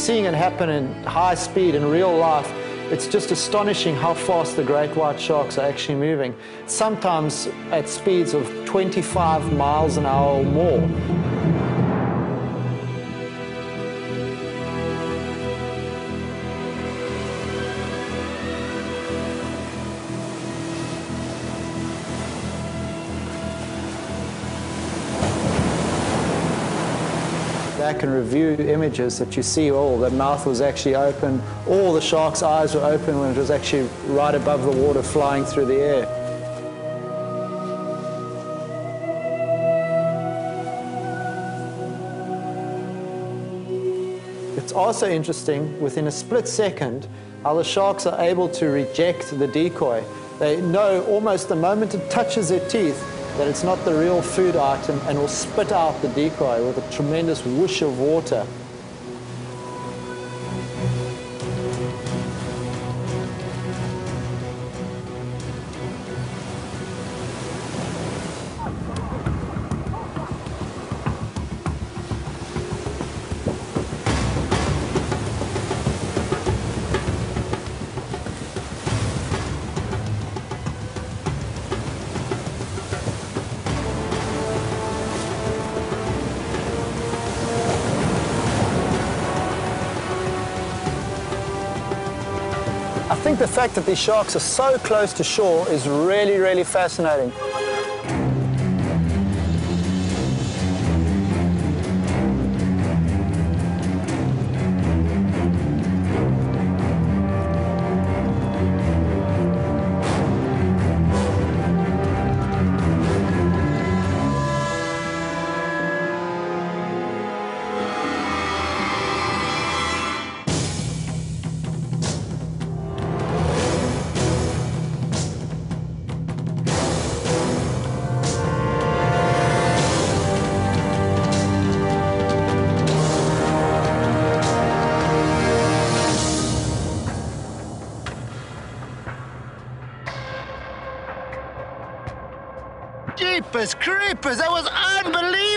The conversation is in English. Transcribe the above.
seeing it happen in high speed in real life, it's just astonishing how fast the great white sharks are actually moving, sometimes at speeds of 25 miles an hour or more. Back and review images that you see, oh, the mouth was actually open, all the shark's eyes were open when it was actually right above the water flying through the air. It's also interesting, within a split second, how the sharks are able to reject the decoy. They know almost the moment it touches their teeth that it's not the real food item and will spit out the decoy with a tremendous whoosh of water. I think the fact that these sharks are so close to shore is really, really fascinating. Jeepers creepers, that was unbelievable!